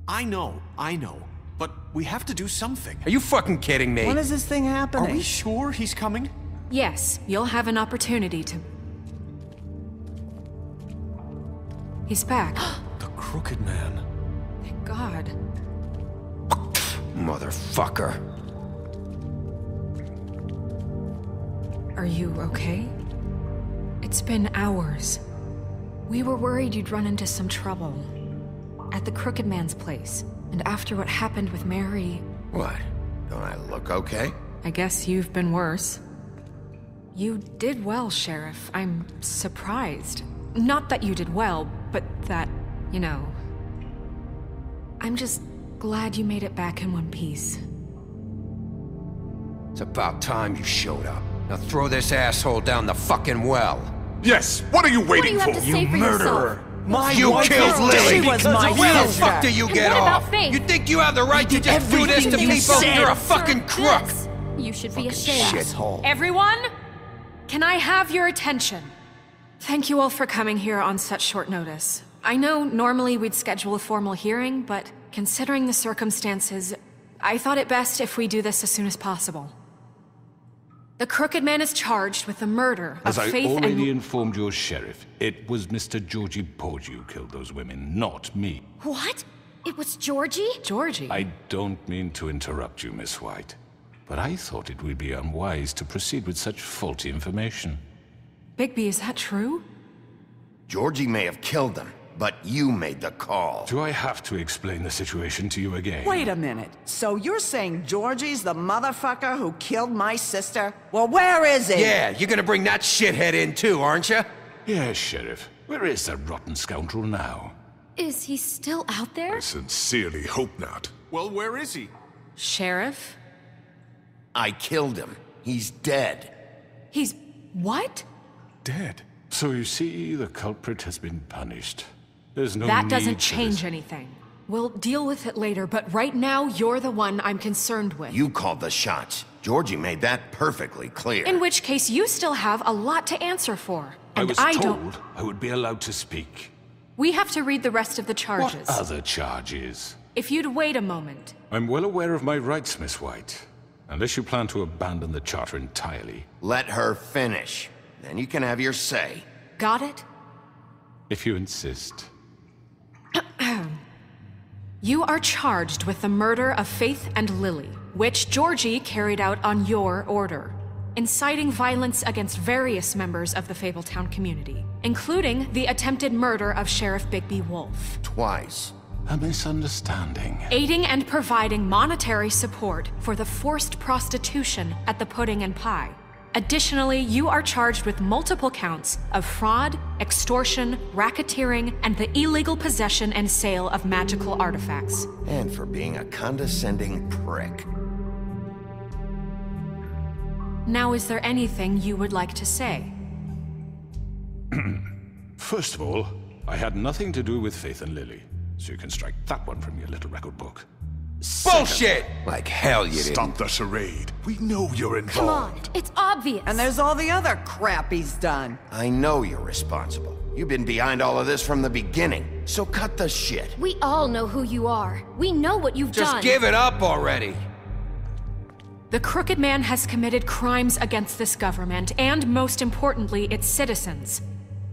I know. But we have to do something. Are you fucking kidding me? When is this thing happening? Are we sure he's coming? Yes, you'll have an opportunity to... He's back. The Crooked Man. Thank God. Motherfucker. Are you okay? It's been hours. We were worried you'd run into some trouble. At the Crooked Man's place. And after what happened with Mary... What? Don't I look okay? I guess you've been worse. You did well, Sheriff. I'm surprised. Not that you did well, but that, you know... I'm just glad you made it back in one piece. It's about time you showed up. Now throw this asshole down the fucking well. Yes, what are you waiting What do you have to say for yourself? You killed Lily! She was my Where the sister. fuck do you get What about off? Faith? You think you have the right to just do this to everything you people? said. You're a fucking crook! This. You should be ashamed. Shithole. Everyone, can I have your attention? Thank you all for coming here on such short notice. I know normally we'd schedule a formal hearing, but considering the circumstances, I thought it best if we do this as soon as possible. The Crooked Man is charged with the murder of As I Faith already and... informed your sheriff, it was Mr. Georgie Porgy who killed those women, not me. What? It was Georgie? Georgie? I don't mean to interrupt you, Miss White, but I thought it would be unwise to proceed with such faulty information. Bigby, is that true? Georgie may have killed them, but you made the call. Do I have to explain the situation to you again? Wait a minute. So you're saying Georgie's the motherfucker who killed my sister? Well, where is he? Yeah, you're gonna bring that shithead in too, aren't you? Yes, Sheriff. Where is that rotten scoundrel now? Is he still out there? I sincerely hope not. Well, where is he? Sheriff? I killed him. He's dead. He's... what? Dead. So you see, the culprit has been punished. There's no That need doesn't for change this. anything. We'll deal with it later, but right now, you're the one I'm concerned with. You called the shots. Georgie made that perfectly clear. In which case, you still have a lot to answer for. I And was don't... told I would be allowed to speak. We have to read the rest of the charges. What other charges? If you'd wait a moment. I'm well aware of my rights, Miss White. Unless you plan to abandon the charter entirely. Let her finish. Then you can have your say. Got it? If you insist. You are charged with the murder of Faith and Lily, which Georgie carried out on your order, inciting violence against various members of the Fabletown community, including the attempted murder of Sheriff Bigby Wolf. Twice. A misunderstanding. Aiding and providing monetary support for the forced prostitution at the Pudding and Pie. Additionally, you are charged with multiple counts of fraud, extortion, racketeering, and the illegal possession and sale of magical artifacts. And for being a condescending prick. Now, is there anything you would like to say? First of all, I had nothing to do with Faith and Lily, so you can strike that one from your little record book. Bullshit! Like hell you didn't. Stop the charade. We know you're involved. Come on, it's obvious. And there's all the other crap he's done. I know you're responsible. You've been behind all of this from the beginning. So cut the shit. We all know who you are. We know what you've Just done. give it up already. The Crooked Man has committed crimes against this government and, most importantly, its citizens.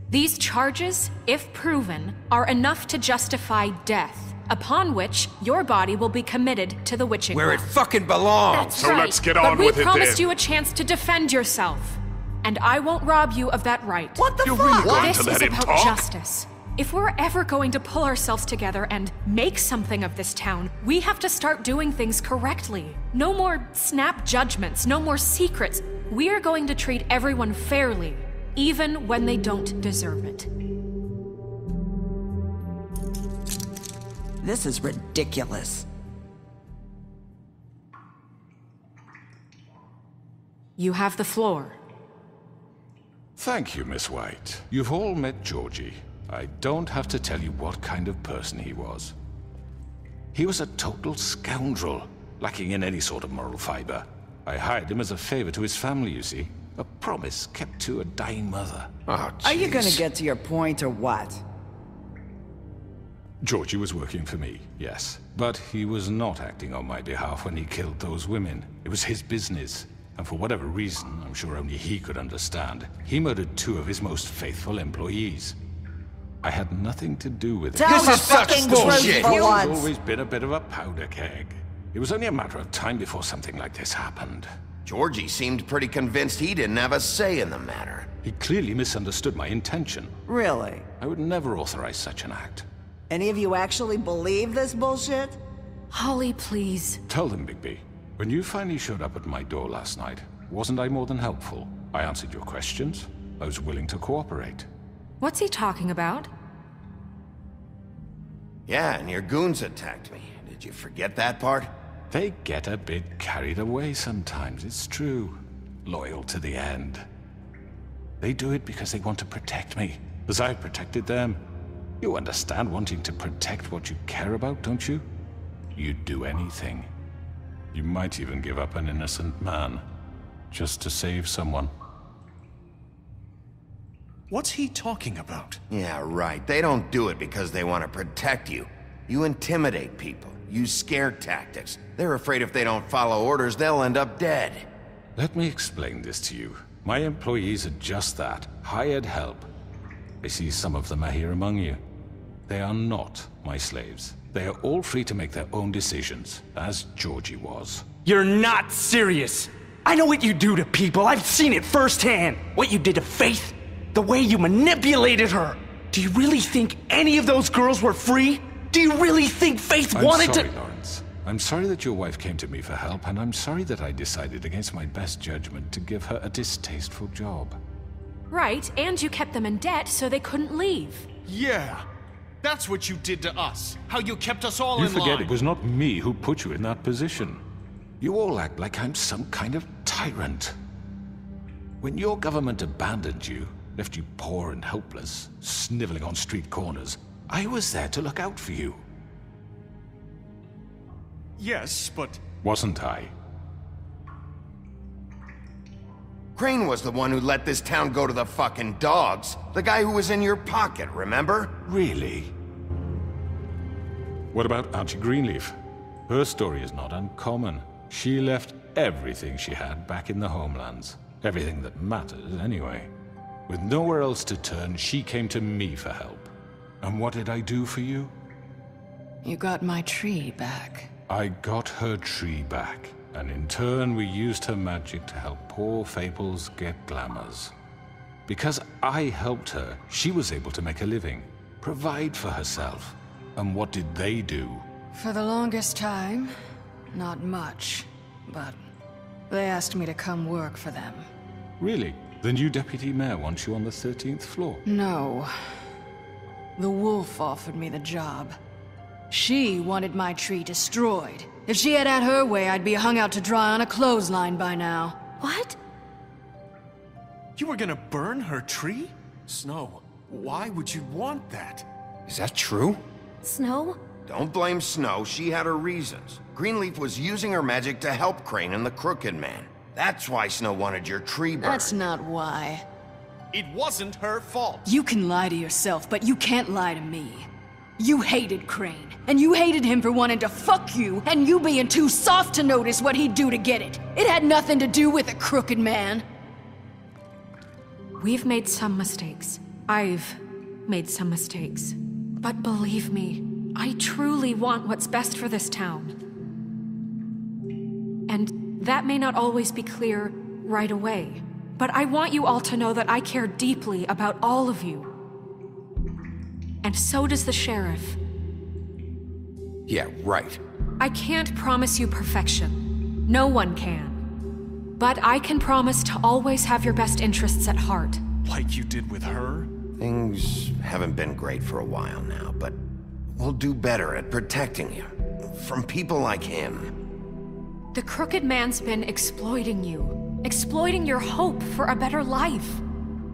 These charges, if proven, are enough to justify death, upon which your body will be committed to the witching Where it well. fucking belongs. That's So right. let's get But on we with it promised then. you a chance to defend yourself, and I won't rob you of that right. What the You're fuck? really going This to let is him about talk? justice. If we're ever going to pull ourselves together and make something of this town, we have to start doing things correctly. No more snap judgments, no more secrets. We are going to treat everyone fairly, even when they don't deserve it. This is ridiculous. You have the floor. Thank you, Miss White. You've all met Georgie. I don't have to tell you what kind of person he was. He was a total scoundrel, lacking in any sort of moral fiber. I hired him as a favor to his family, you see. A promise kept to a dying mother. Oh, Are you gonna jeez. get to your point or what? Georgie was working for me, yes. But he was not acting on my behalf when he killed those women. It was his business. And for whatever reason, I'm sure only he could understand, he murdered 2 of his most faithful employees. I had nothing to do with it. Tell This the is such fucking bullshit. truth for He's once. always been a bit of a powder keg. It was only a matter of time before something like this happened. Georgie seemed pretty convinced he didn't have a say in the matter. He clearly misunderstood my intention. Really? I would never authorize such an act. Any of you actually believe this bullshit? Holly, please. Tell them, Bigby. When you finally showed up at my door last night, wasn't I more than helpful? I answered your questions. I was willing to cooperate. What's he talking about? Yeah, and your goons attacked me. Did you forget that part? They get a bit carried away sometimes, it's true. Loyal to the end. They do it because they want to protect me, as I protected them. You understand wanting to protect what you care about, don't you? You'd do anything. You might even give up an innocent man, just to save someone. What's he talking about? Yeah, right. They don't do it because they want to protect you. You intimidate people, use scare tactics. They're afraid if they don't follow orders, they'll end up dead. Let me explain this to you. My employees are just that, hired help. I see some of them are here among you. They are not my slaves. They are all free to make their own decisions, as Georgie was. You're not serious. I know what you do to people. I've seen it firsthand. What you did to Faith. The way you manipulated her. Do you really think any of those girls were free? Do you really think Faith wanted I'm sorry, to— Lawrence. I'm sorry that your wife came to me for help, and I'm sorry that I decided against my best judgment to give her a distasteful job. Right, and you kept them in debt so they couldn't leave. Yeah. That's what you did to us. How you kept us all You in line. forget it was not me who put you in that position. You all act like I'm some kind of tyrant. When your government abandoned you, left you poor and helpless, sniveling on street corners, I was there to look out for you. Yes, but... Wasn't I? Crane was the one who let this town go to the fucking dogs. The guy who was in your pocket, remember? Really? What about Auntie Greenleaf? Her story is not uncommon. She left everything she had back in the homelands. Everything that mattered, anyway. With nowhere else to turn, she came to me for help. And what did I do for you? You got my tree back. I got her tree back, and in turn we used her magic to help poor Fables get glamours. Because I helped her, she was able to make a living, provide for herself. And what did they do? For the longest time, not much. But they asked me to come work for them. Really? The new deputy mayor wants you on the 13th floor? No. The wolf offered me the job. She wanted my tree destroyed. If she had her way, I'd be hung out to dry on a clothesline by now. What? You were gonna burn her tree? Snow, why would you want that? Is that true? Snow? Don't blame Snow, she had her reasons. Greenleaf was using her magic to help Crane and the Crooked Man. That's why Snow wanted your tree burned. That's not why. It wasn't her fault. You can lie to yourself, but you can't lie to me. You hated Crane, and you hated him for wanting to fuck you, and you being too soft to notice what he'd do to get it. It had nothing to do with the Crooked Man. We've made some mistakes. I've made some mistakes. But believe me, I truly want what's best for this town. And that may not always be clear right away. But I want you all to know that I care deeply about all of you. And so does the sheriff. Yeah, right. I can't promise you perfection. No one can. But I can promise to always have your best interests at heart. Like you did with her? Things haven't been great for a while now, but we'll do better at protecting you. From people like him. The Crooked Man's been exploiting you. Exploiting your hope for a better life.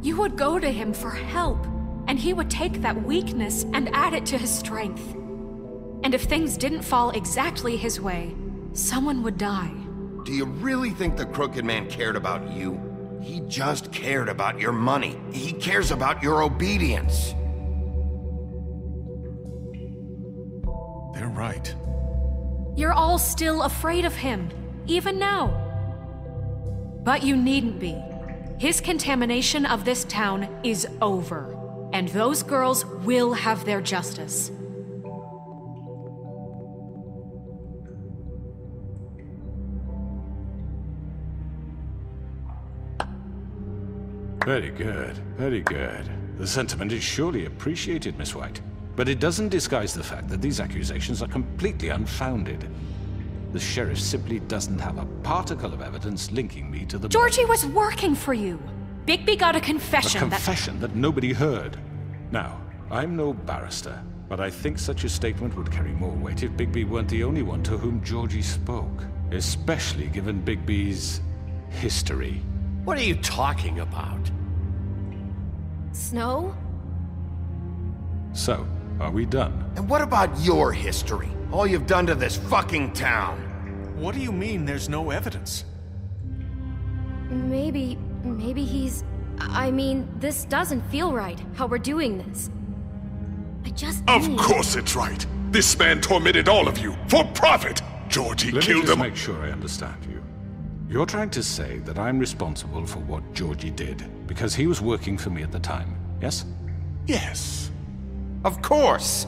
You would go to him for help, and he would take that weakness and add it to his strength. And if things didn't fall exactly his way, someone would die. Do you really think the Crooked Man cared about you? He just cared about your money. He cares about your obedience. They're right. You're all still afraid of him, even now. But you needn't be. His contamination of this town is over, and those girls will have their justice. Very good, very good. The sentiment is surely appreciated, Miss White. But it doesn't disguise the fact that these accusations are completely unfounded. The sheriff simply doesn't have a particle of evidence linking me to the... Georgie was working for you. Bigby got a confession A confession that nobody heard. Now, I'm no barrister, but I think such a statement would carry more weight if Bigby weren't the only one to whom Georgie spoke. Especially given Bigby's history. What are you talking about? Snow? So, are we done? And what about your history? All you've done to this fucking town? What do you mean there's no evidence? Maybe he's... I mean, this doesn't feel right, how we're doing this. I just Of course it's right. This man tormented all of you, for profit! Georgie Let killed me just him. make sure I understand you. You're trying to say that I'm responsible for what Georgie did, because he was working for me at the time, yes? Yes. Of course!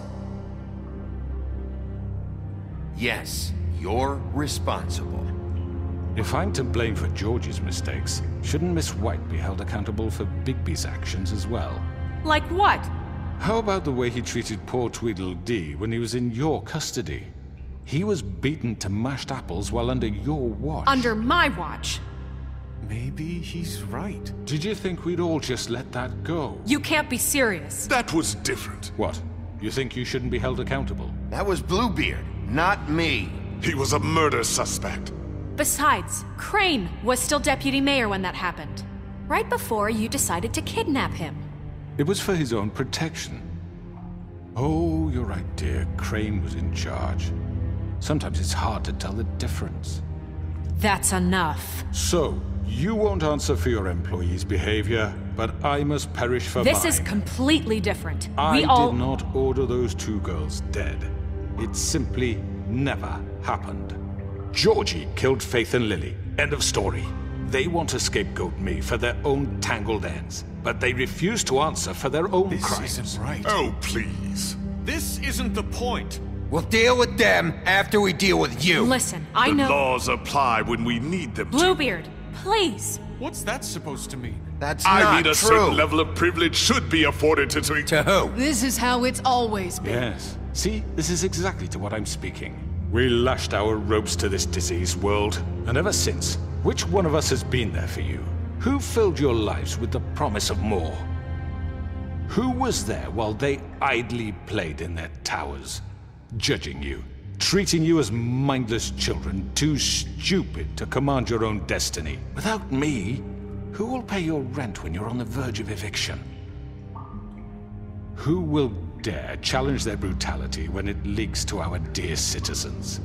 Yes, you're responsible. If I'm to blame for Georgie's mistakes, shouldn't Miss White be held accountable for Bigby's actions as well? Like what? How about the way he treated poor Tweedledee when he was in your custody? He was beaten to mashed apples while under your watch. Under my watch. Maybe he's right. Did you think we'd all just let that go? You can't be serious. That was different. What? You think you shouldn't be held accountable? That was Bluebeard, not me. He was a murder suspect. Besides, Crane was still deputy mayor when that happened. Right before you decided to kidnap him. It was for his own protection. Oh, you're right, dear. Crane was in charge. Sometimes it's hard to tell the difference. That's enough. So, you won't answer for your employees' behavior, but I must perish for mine. This is completely different. I did not order those two girls dead. It simply never happened. Georgie killed Faith and Lily. End of story. They want to scapegoat me for their own tangled ends, but they refuse to answer for their own crimes. This isn't right. Oh, please. This isn't the point. We'll deal with them after we deal with you. Listen, I The know... laws apply when we need them to. Bluebeard, please. What's that supposed to mean? That's I not mean, a true. certain level of privilege should be afforded to... To who? This is how it's always been. Yes. See, this is exactly to what I'm speaking. We lashed our ropes to this diseased world, and ever since, which one of us has been there for you? Who filled your lives with the promise of more? Who was there while they idly played in their towers, judging you, treating you as mindless children, too stupid to command your own destiny? Without me, who will pay your rent when you're on the verge of eviction? Who will dare challenge their brutality when it leaks to our dear citizens?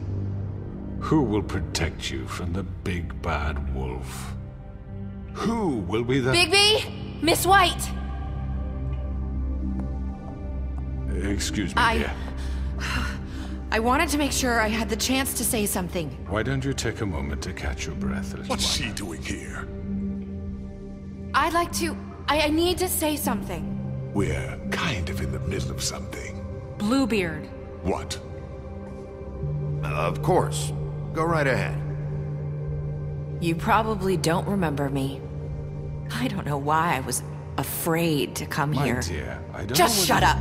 Who will protect you from the big bad wolf? Who will be the... Bigby! Miss White! Excuse me, dear. I wanted to make sure I had the chance to say something. Why don't you take a moment to catch your breath, little What's one? she doing here? I'd like to... I need to say something. We're kind of in the middle of something. Bluebeard. What? Of course. Go right ahead. You probably don't remember me. I don't know why I was afraid to come My here. dear, I don't Just know shut up.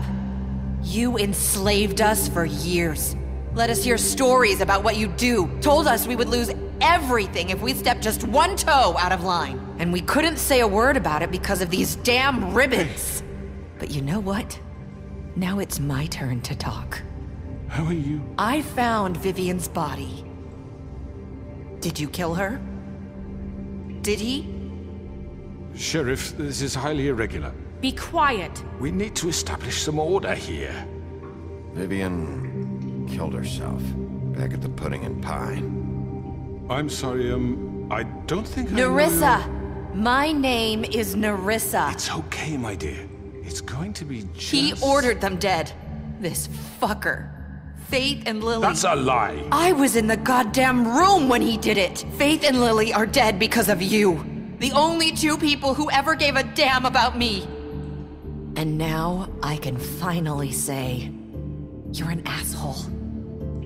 You enslaved us for years. Let us hear stories about what you do. Told us we would lose everything if we stepped just one toe out of line. And we couldn't say a word about it because of these damn ribbons. But you know what? Now it's my turn to talk. How are you? I found Vivian's body. Did you kill her? Did he? Sheriff, this is highly irregular. Be quiet. We need to establish some order here. Vivian killed herself back at the Pudding and Pie. I'm sorry, I don't think Nerissa! My name is Nerissa. It's okay, my dear. It's going to be just... He ordered them dead. This fucker. Faith and Lily... That's a lie! I was in the goddamn room when he did it! Faith and Lily are dead because of you! The only two people who ever gave a damn about me! And now I can finally say, you're an asshole.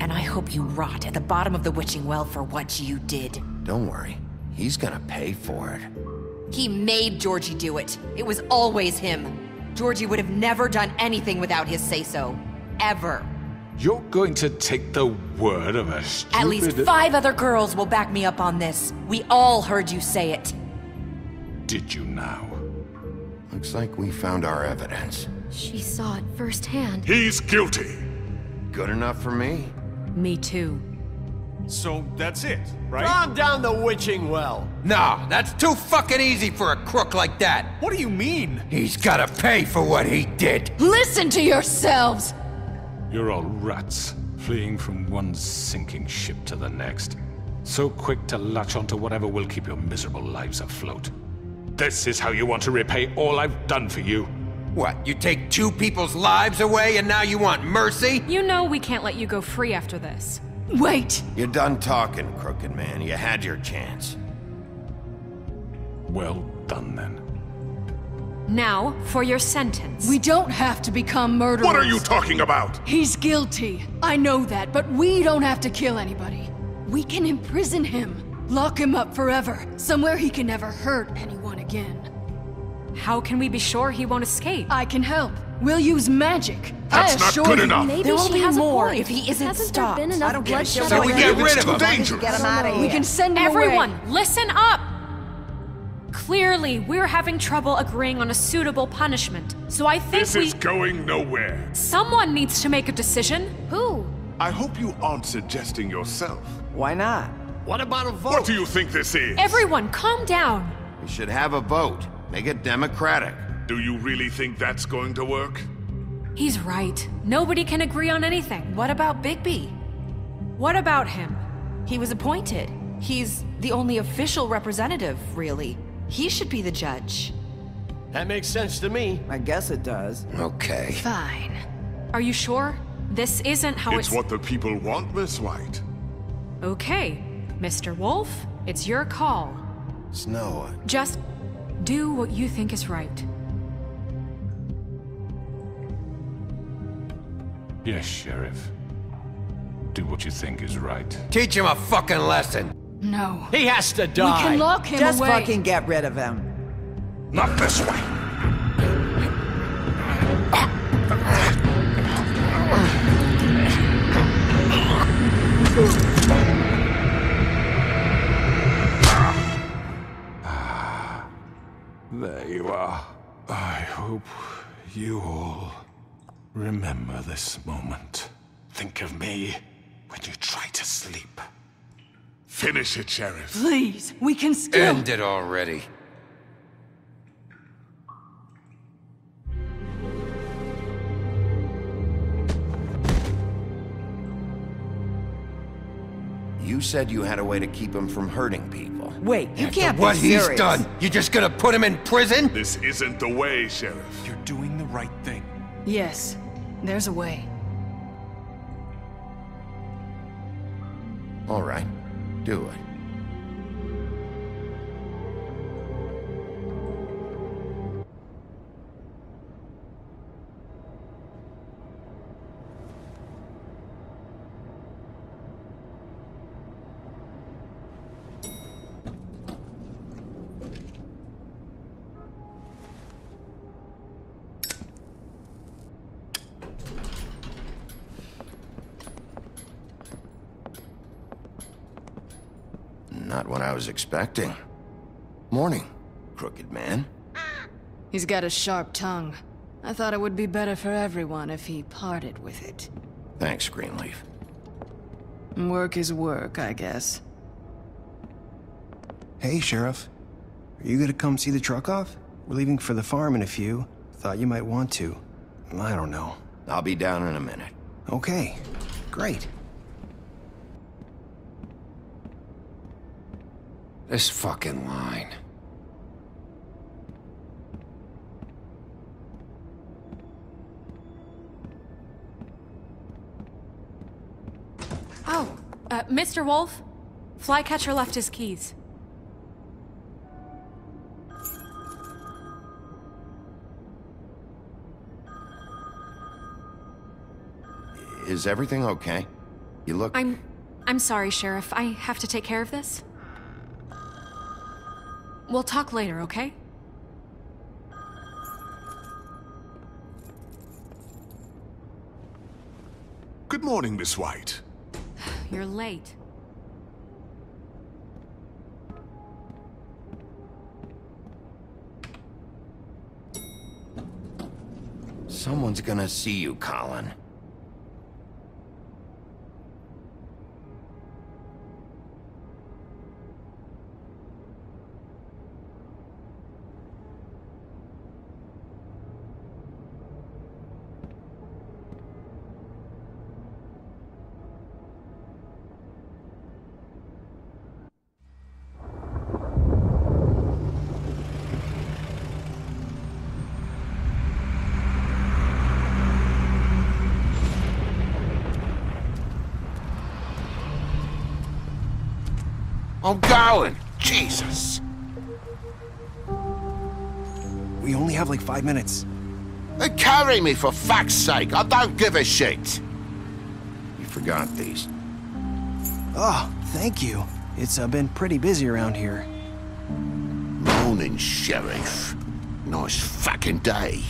And I hope you rot at the bottom of the witching well for what you did. Don't worry. He's gonna pay for it. He made Georgie do it. It was always him. Georgie would have never done anything without his say-so. Ever. You're going to take the word of a stupid... At least 5 other girls will back me up on this. We all heard you say it. Did you now? Looks like we found our evidence. She saw it firsthand. He's guilty. Good enough for me. Me too. So that's it, right? Calm down the witching well. No, that's too fucking easy for a crook like that. What do you mean? He's gotta pay for what he did. Listen to yourselves! You're all rats, fleeing from one sinking ship to the next. So quick to latch onto whatever will keep your miserable lives afloat. This is how you want to repay all I've done for you? What, you take 2 people's lives away and now you want mercy? You know we can't let you go free after this. Wait! You're done talking, crooked man. You had your chance. Well done, then. Now, for your sentence. We don't have to become murderers. What are you talking about? He's guilty. I know that, but we don't have to kill anybody. We can imprison him. Lock him up forever. Somewhere he can never hurt anyone again. How can we be sure he won't escape? I can help. We'll use magic. That's I not assure good you. enough. Maybe There will she be has a more point. if he isn't Hasn't stopped. there been I enough don't give a shit bloodshed So we what get you rid do. of him. It's too dangerous. Get him out of here. We can send him Everyone, away. listen up! Clearly, we're having trouble agreeing on a suitable punishment, so I think This is going nowhere. someone needs to make a decision. Who? I hope you aren't suggesting yourself. Why not? What about a vote? What do you think this is? Everyone, calm down. We should have a vote. Make it democratic. Do you really think that's going to work? He's right. Nobody can agree on anything. What about Bigby? What about him? He was appointed. He's the only official representative, really. He should be the judge. That makes sense to me. I guess it does. Okay. Fine. Are you sure? This isn't how It's what the people want, Miss White. Okay, Mr. Wolf, it's your call. Snow, Just do what you think is right. Yes, Sheriff. Do what you think is right. Teach him a fucking lesson. No. He has to We die. can lock him Just away. fucking get rid of him. Not this way! There you are. I hope you all remember this moment. Think of me when you try to sleep. Finish it, Sheriff. Please, we can still... End it already. you said you had a way to keep him from hurting people. Wait, you After can't what be he's serious. done, you just gonna put him in prison? This isn't the way, Sheriff. You're doing the right thing. Yes, there's a way. All right, do it. Not what I was expecting. Morning, crooked man. He's got a sharp tongue. I thought it would be better for everyone if he parted with it. Thanks, Greenleaf. Work is work, I guess. Hey, Sheriff. Are you gonna come see the truck off? We're leaving for the farm in a few. Thought you might want to. I don't know. I'll be down in a minute. Okay, great. This fucking line. Mr. Wolf? Flycatcher left his keys. Is everything okay? You look... I'm sorry, Sheriff. I have to take care of this. We'll talk later, okay? Good morning, Miss White. You're late. Someone's gonna see you, Colin. I'm going! Jesus! We only have like 5 minutes. Then carry me for fuck's sake! I don't give a shit! You forgot these. Oh, thank you. It's been pretty busy around here. Morning, Sheriff. Nice fucking day.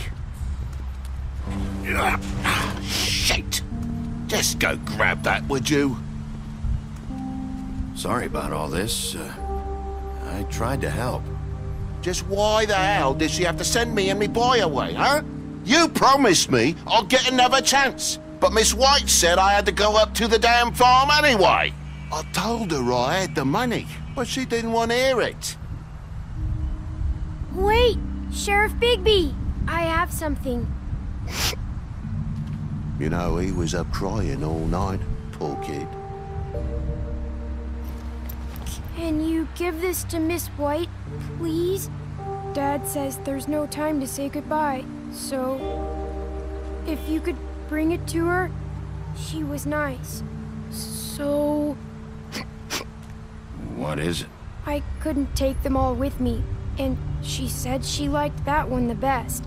Shit! Just go grab that, would you? Sorry about all this. I tried to help. Just why the hell did she have to send me and me boy away, huh? You promised me I'll get another chance, but Miss White said I had to go up to the damn farm anyway. I told her I had the money, but she didn't want to hear it. Wait, Sheriff Bigby, I have something. You know, he was up crying all night, poor kid. Can you give this to Miss White, please? Dad says there's no time to say goodbye, so... if you could bring it to her, she was nice. So... What is it? I couldn't take them all with me, and she said she liked that one the best.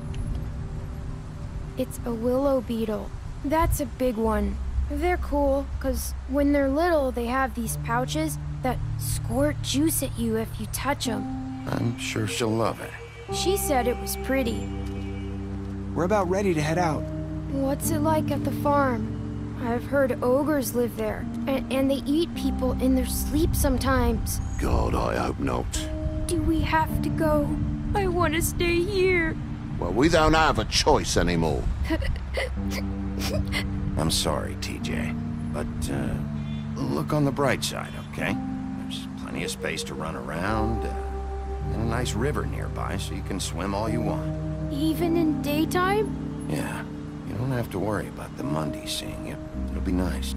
It's a willow beetle. That's a big one. They're cool, 'cause when they're little, they have these pouches that squirt juice at you if you touch them. I'm sure she'll love it. She said it was pretty. We're about ready to head out. What's it like at the farm? I've heard ogres live there, and they eat people in their sleep sometimes. God, I hope not. Do we have to go? I want to stay here. Well, we don't have a choice anymore. I'm sorry, TJ, but look on the bright side, okay? There's plenty of space to run around, and a nice river nearby, so you can swim all you want. Even in daytime? Yeah, you don't have to worry about the Mundy seeing you. It'll be nice.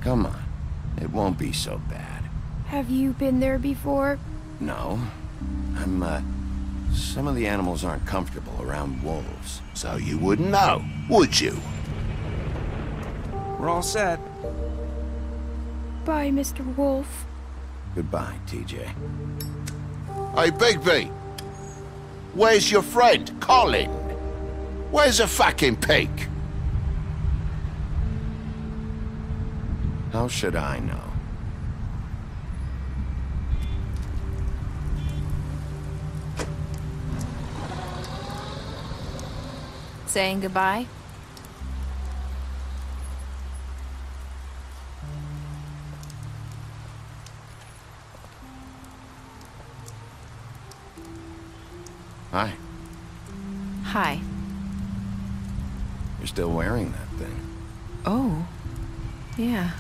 Come on, it won't be so bad. Have you been there before? No, some of the animals aren't comfortable around wolves. So you wouldn't know, would you? We're all set. Bye, Mr. Wolf. Goodbye, TJ. Hey, Bigby! Where's your friend, Colin? Where's the fucking pig? How should I know? Saying goodbye? Hi. Hi. You're still wearing that thing. Oh. Yeah.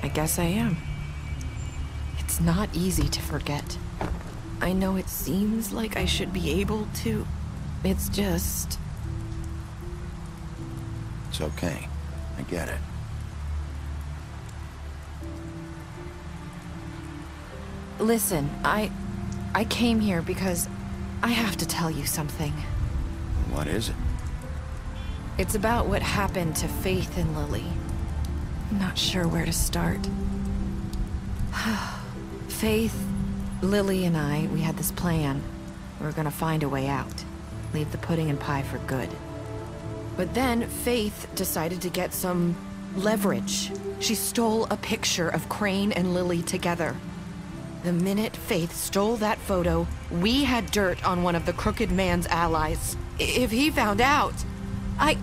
I guess I am. It's not easy to forget. I know it seems like I should be able to. It's just... It's okay. I get it. Listen, I came here because I have to tell you something. What is it? It's about what happened to Faith and Lily. I'm not sure where to start. Faith, Lily, and I, we had this plan. We were gonna find a way out. Leave the pudding and pie for good. But then Faith decided to get some leverage. She stole a picture of Crane and Lily together. The minute Faith stole that photo, we had dirt on one of the Crooked Man's allies. If he found out, I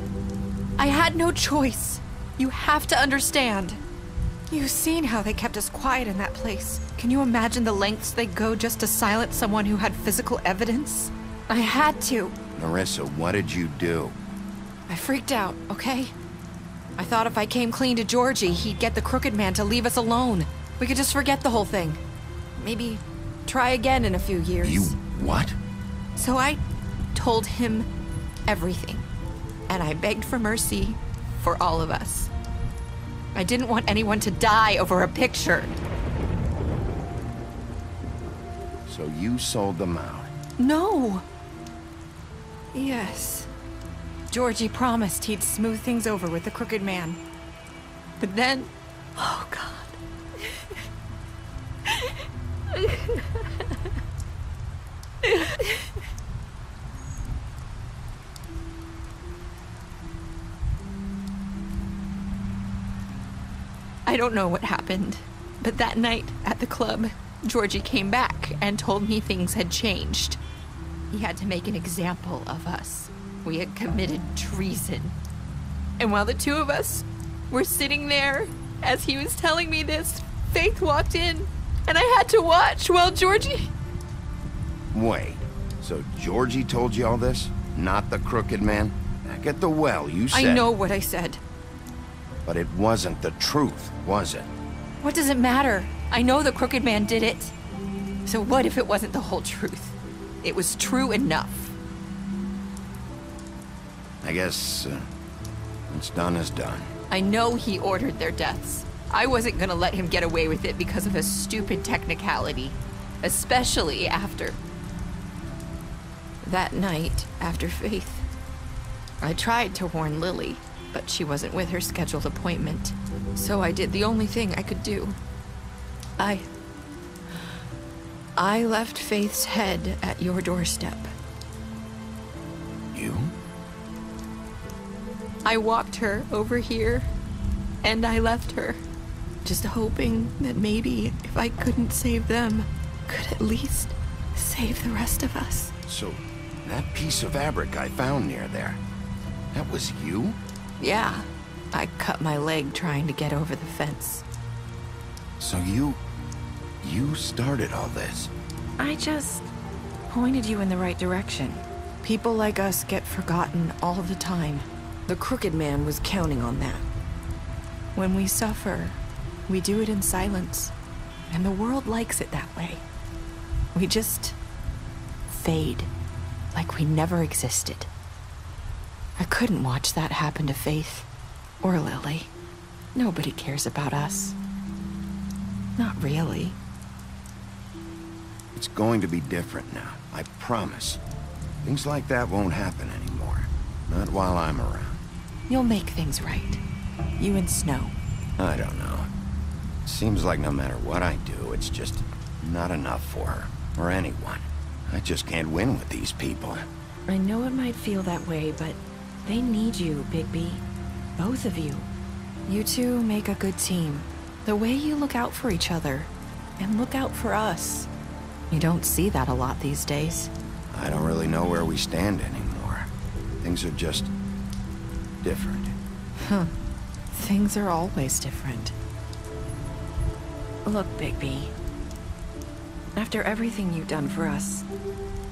had no choice. You have to understand. You've seen how they kept us quiet in that place. Can you imagine the lengths they go just to silence someone who had physical evidence? I had to. Nerissa, what did you do? I freaked out, okay? I thought if I came clean to Georgie, he'd get the Crooked Man to leave us alone. We could just forget the whole thing. Maybe try again in a few years. You what? So I told him everything. And I begged for mercy for all of us. I didn't want anyone to die over a picture. So you sold them out? No. Yes. Georgie promised he'd smooth things over with the Crooked Man. But then... Oh, God. I don't know what happened, but that night at the club, Georgie came back and told me things had changed. He had to make an example of us. We had committed treason. And while the two of us were sitting there, as he was telling me this, Faith walked in, and I had to watch while Georgie... Wait, so Georgie told you all this? Not the Crooked Man? Back at the well, you said... I know what I said. But it wasn't the truth, was it? What does it matter? I know the Crooked Man did it. So what if it wasn't the whole truth? It was true enough. I guess, what's done is done. I know he ordered their deaths. I wasn't gonna let him get away with it because of a stupid technicality. Especially after... that night, after Faith. I tried to warn Lily, but she wasn't with her scheduled appointment. So I did the only thing I could do. I left Faith's head at your doorstep. You? I walked her over here, and I left her. Just hoping that maybe if I couldn't save them, could at least save the rest of us. So, that piece of fabric I found near there, that was you? Yeah. I cut my leg trying to get over the fence. So you started all this? I just pointed you in the right direction. People like us get forgotten all the time. The Crooked Man was counting on that. When we suffer, we do it in silence, and the world likes it that way. We just fade, like we never existed. I couldn't watch that happen to Faith, or Lily. Nobody cares about us. Not really. It's going to be different now, I promise. Things like that won't happen anymore. Not while I'm around. You'll make things right. You and Snow. I don't know. Seems like no matter what I do, it's just not enough for her, or anyone. I just can't win with these people. I know it might feel that way, but they need you, Bigby. Both of you. You two make a good team. The way you look out for each other, and look out for us. You don't see that a lot these days. I don't really know where we stand anymore. Things are just... different. Huh. Things are always different. Look, Bigby. After everything you've done for us,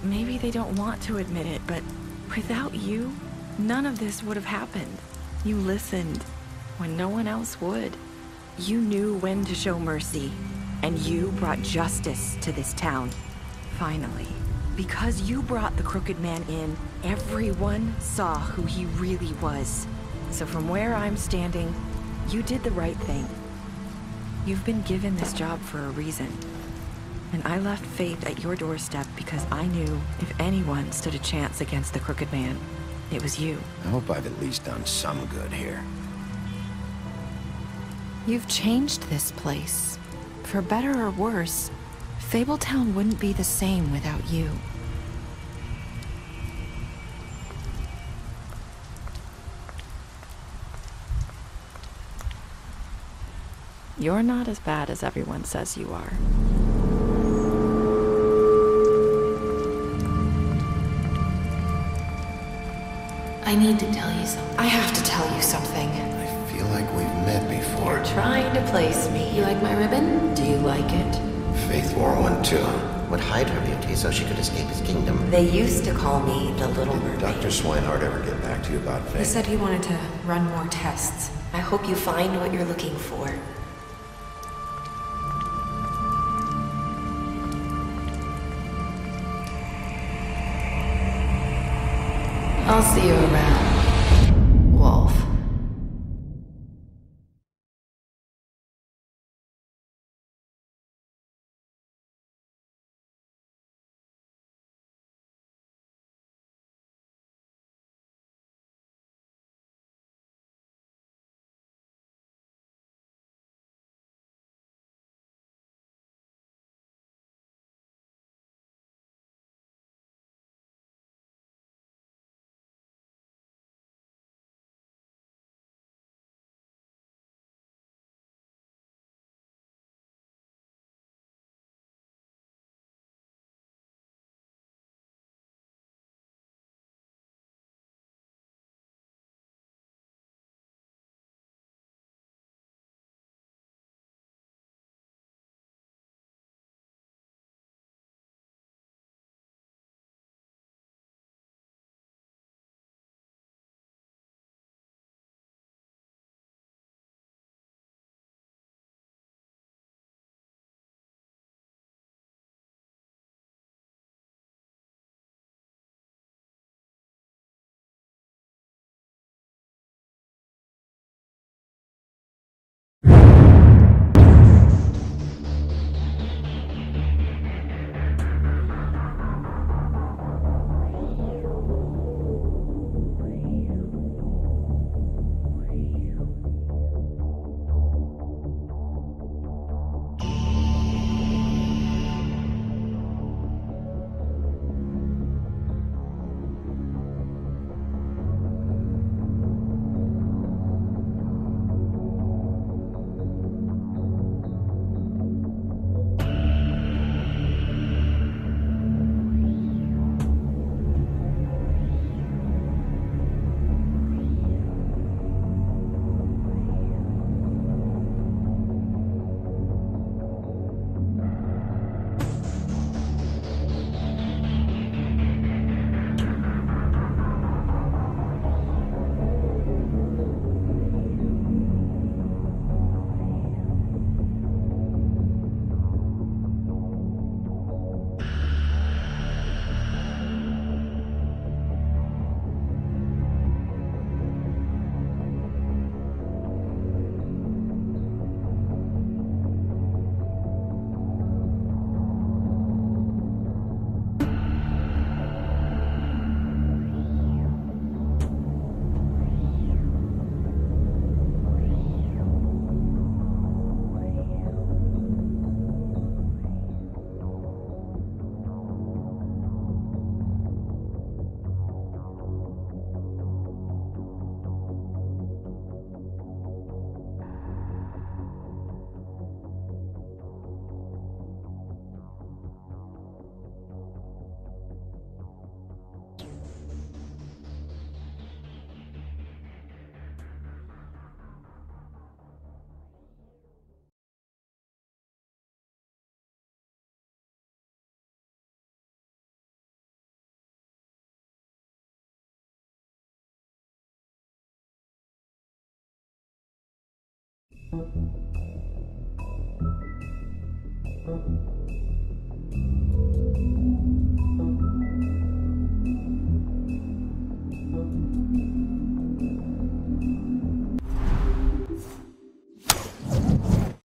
maybe they don't want to admit it, but without you, none of this would have happened. You listened when no one else would. You knew when to show mercy, and you brought justice to this town. Finally. Because you brought the Crooked Man in, everyone saw who he really was. So from where I'm standing, you did the right thing. You've been given this job for a reason. And I left Faith at your doorstep because I knew if anyone stood a chance against the Crooked Man, it was you. I hope I've at least done some good here. You've changed this place. For better or worse, Fabletown wouldn't be the same without you. You're not as bad as everyone says you are. I need to tell you something. I have to tell you something. I feel like we've met before. You're trying to place me. You like my ribbon? Do you like it? Faith wore one too. Would hide her beauty so she could escape his kingdom. They used to call me the Little Mermaid. Dr. Swinehart ever get back to you about Faith? He said he wanted to run more tests. I hope you find what you're looking for. I'll see you around, Wolf.